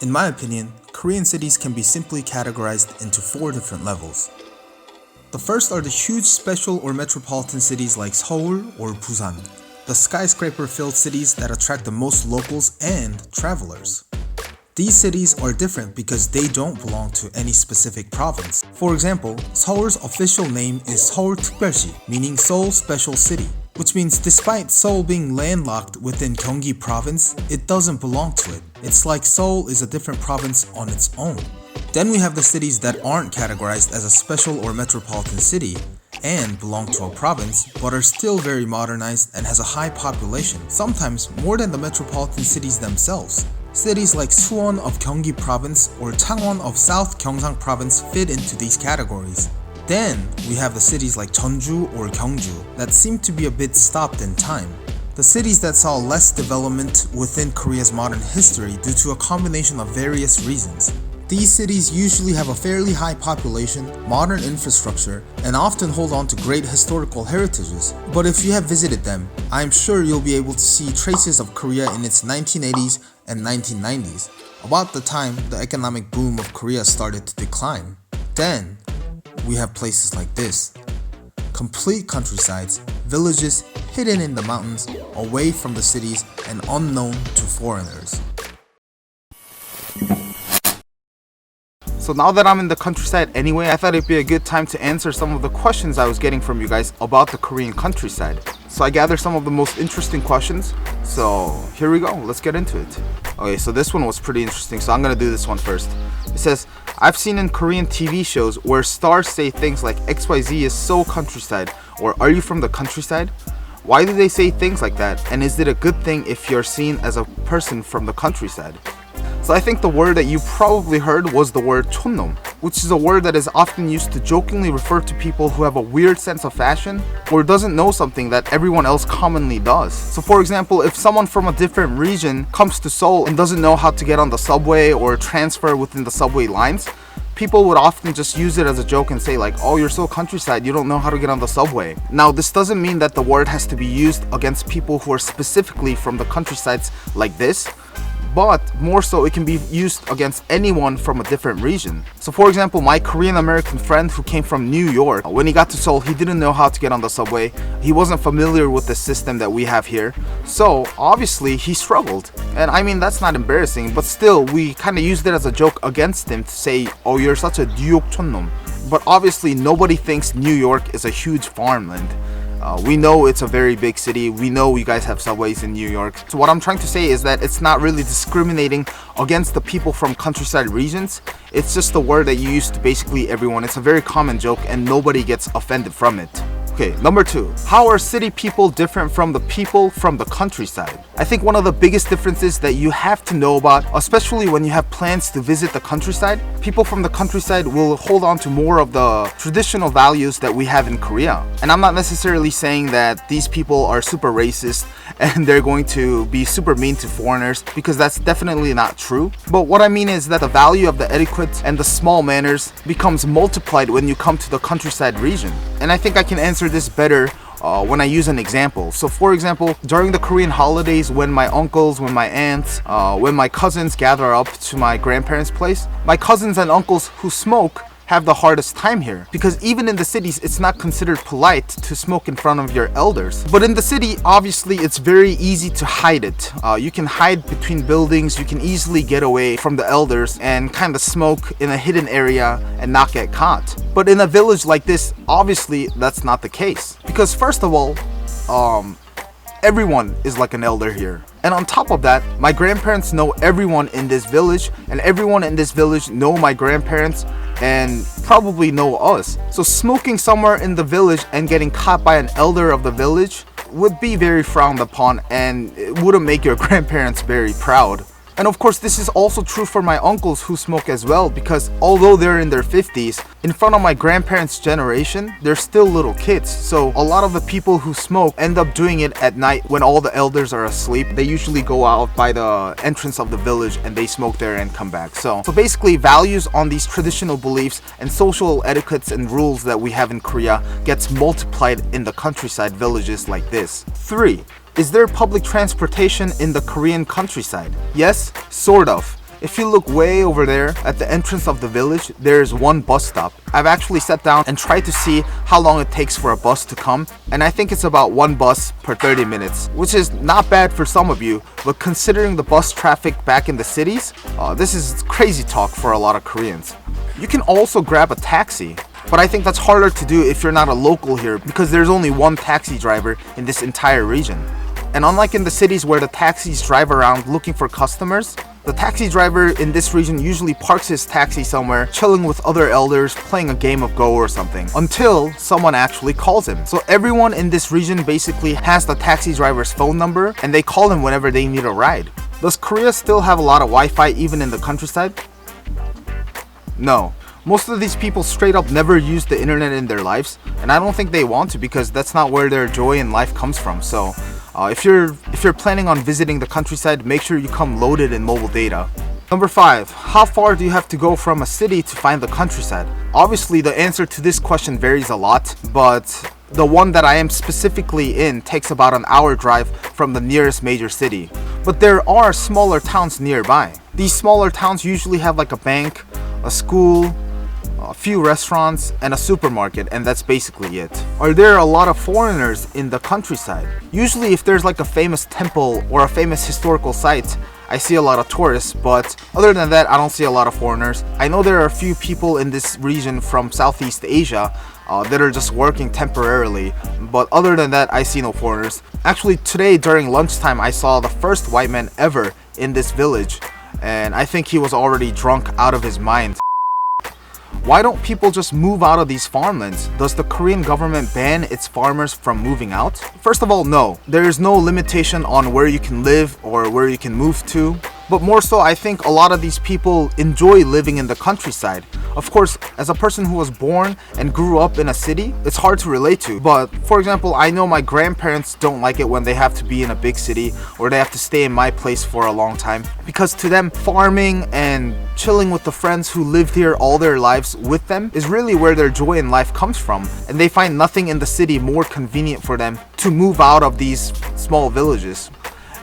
In my opinion, Korean cities can be simply categorized into 4 different levels. The first are the huge special or metropolitan cities like Seoul or Busan, the skyscraper-filled cities that attract the most locals and travelers. These cities are different because they don't belong to any specific province. For example, Seoul's official name is Seoul 특별시, meaning Seoul Special City, which means despite Seoul being landlocked within Gyeonggi province, it doesn't belong to it. It's like Seoul is a different province on its own. Then we have the cities that aren't categorized as a special or metropolitan city and belong to a province but are still very modernized and has a high population, sometimes more than the metropolitan cities themselves. Cities like Suwon of Gyeonggi province or Changwon of South Gyeongsang province fit into these categories. Then we have the cities like Jeonju or Gyeongju that seem to be a bit stopped in time. The cities that saw less development within Korea's modern history due to a combination of various reasons. These cities usually have a fairly high population, modern infrastructure, and often hold on to great historical heritages. But if you have visited them, I'm sure you'll be able to see traces of Korea in its 1980s and 1990s, about the time the economic boom of Korea started to decline. Then, we have places like this. Complete countrysides, villages hidden in the mountains, away from the cities and unknown to foreigners. So now that I'm in the countryside anyway, I thought it'd be a good time to answer some of the questions I was getting from you guys about the Korean countryside. So I gathered some of the most interesting questions. So here we go, let's get into it. Okay, so this one was pretty interesting, so I'm gonna do this one first. It says, I've seen in Korean TV shows where stars say things like XYZ is so countryside, or are you from the countryside? Why do they say things like that, and is it a good thing if you're seen as a person from the countryside? So I think the word that you probably heard was the word 촌놈, which is a word that is often used to jokingly refer to people who have a weird sense of fashion or doesn't know something that everyone else commonly does. So for example, if someone from a different region comes to Seoul and doesn't know how to get on the subway or transfer within the subway lines, people would often just use it as a joke and say like, oh, you're so countryside, you don't know how to get on the subway. Now, this doesn't mean that the word has to be used against people who are specifically from the countrysides like this, but more so it can be used against anyone from a different region. So for example, my Korean American friend who came from New York, when he got to Seoul, he didn't know how to get on the subway. He wasn't familiar with the system that we have here. So obviously he struggled. And I mean, that's not embarrassing, but still we kind of used it as a joke against him to say, oh, you're such a 뉴욕 촌놈. But obviously nobody thinks New York is a huge farmland. We know it's a very big city. We know you guys have subways in New York. So what I'm trying to say is that it's not really discriminating against the people from countryside regions. It's just a word that you use to basically everyone. It's a very common joke and nobody gets offended from it. Okay, number 2. How are city people different from the people from the countryside? I think one of the biggest differences that you have to know about, especially when you have plans to visit the countryside, people from the countryside will hold on to more of the traditional values that we have in Korea. And I'm not necessarily saying that these people are super racist and they're going to be super mean to foreigners, because that's definitely not true. But what I mean is that the value of the etiquette and the small manners becomes multiplied when you come to the countryside region. And I think I can answer this better when I use an example. So for example, during the Korean holidays, when my uncles, when my aunts, when my cousins gather up to my grandparents' place, my cousins and uncles who smoke have the hardest time here, because even in the cities it's not considered polite to smoke in front of your elders. But in the city, obviously it's very easy to hide it. You can hide between buildings, you can easily get away from the elders and kind of smoke in a hidden area and not get caught. But in a village like this, obviously that's not the case, because first of all, everyone is like an elder here. And on top of that, my grandparents know everyone in this village, and everyone in this village know my grandparents and probably know us. So smoking somewhere in the village and getting caught by an elder of the village would be very frowned upon, and it wouldn't make your grandparents very proud. And of course, this is also true for my uncles who smoke as well, because although they're in their 50s, in front of my grandparents' generation, they're still little kids. So a lot of the people who smoke end up doing it at night when all the elders are asleep. They usually go out by the entrance of the village and they smoke there and come back. So basically, values on these traditional beliefs and social etiquettes and rules that we have in Korea gets multiplied in the countryside villages like this. 3. Is there public transportation in the Korean countryside? Yes, sort of. If you look way over there at the entrance of the village, there's one bus stop. I've actually sat down and tried to see how long it takes for a bus to come, and I think it's about one bus per 30 minutes, which is not bad for some of you, but considering the bus traffic back in the cities, this is crazy talk for a lot of Koreans. You can also grab a taxi, but I think that's harder to do if you're not a local here because there's only one taxi driver in this entire region. And unlike in the cities where the taxis drive around looking for customers, the taxi driver in this region usually parks his taxi somewhere, chilling with other elders, playing a game of Go or something, until someone actually calls him. So everyone in this region basically has the taxi driver's phone number, and they call him whenever they need a ride. Does Korea still have a lot of Wi-Fi even in the countryside? No. Most of these people straight up never use the internet in their lives, and I don't think they want to because that's not where their joy in life comes from. So if you're planning on visiting the countryside, make sure you come loaded in mobile data. Number 5, how far do you have to go from a city to find the countryside? Obviously, the answer to this question varies a lot, but the one that I am specifically in takes about an hour drive from the nearest major city. But there are smaller towns nearby. These smaller towns usually have like a bank, a school, a few restaurants, and a supermarket, and that's basically it. Are there a lot of foreigners in the countryside? Usually if there's like a famous temple or a famous historical site, I see a lot of tourists, but other than that, I don't see a lot of foreigners. I know there are a few people in this region from Southeast Asia that are just working temporarily, but other than that, I see no foreigners. Actually, today during lunchtime, I saw the first white man ever in this village, and I think he was already drunk out of his mind. Why don't people just move out of these farmlands? Does the Korean government ban its farmers from moving out? First of all, no. There is no limitation on where you can live or where you can move to. But more so, I think a lot of these people enjoy living in the countryside. Of course, as a person who was born and grew up in a city, it's hard to relate to. But for example, I know my grandparents don't like it when they have to be in a big city or they have to stay in my place for a long time. Because to them, farming and chilling with the friends who lived here all their lives with them is really where their joy in life comes from. And they find nothing in the city more convenient for them to move out of these small villages.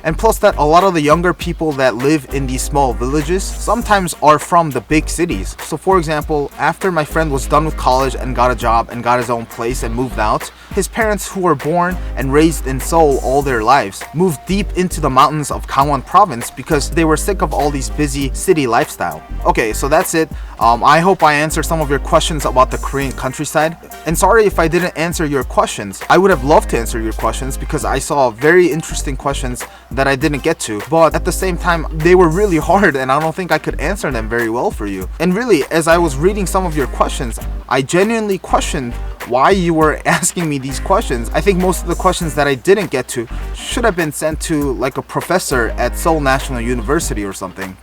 And plus that a lot of the younger people that live in these small villages sometimes are from the big cities. So for example, after my friend was done with college and got a job and got his own place and moved out, his parents, who were born and raised in Seoul all their lives, moved deep into the mountains of Gangwon province because they were sick of all these busy city lifestyle. Okay, so that's it. I hope I answered some of your questions about the Korean countryside. And sorry if I didn't answer your questions. I would have loved to answer your questions because I saw very interesting questions that I didn't get to. But at the same time, they were really hard and I don't think I could answer them very well for you. And really, as I was reading some of your questions, I genuinely questioned why you were asking me these questions. I think most of the questions that I didn't get to should have been sent to like a professor at Seoul National University or something.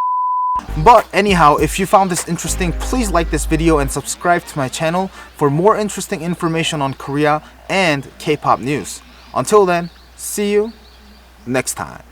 But anyhow, if you found this interesting, please like this video and subscribe to my channel for more interesting information on Korea and K-pop news. Until then, see you next time.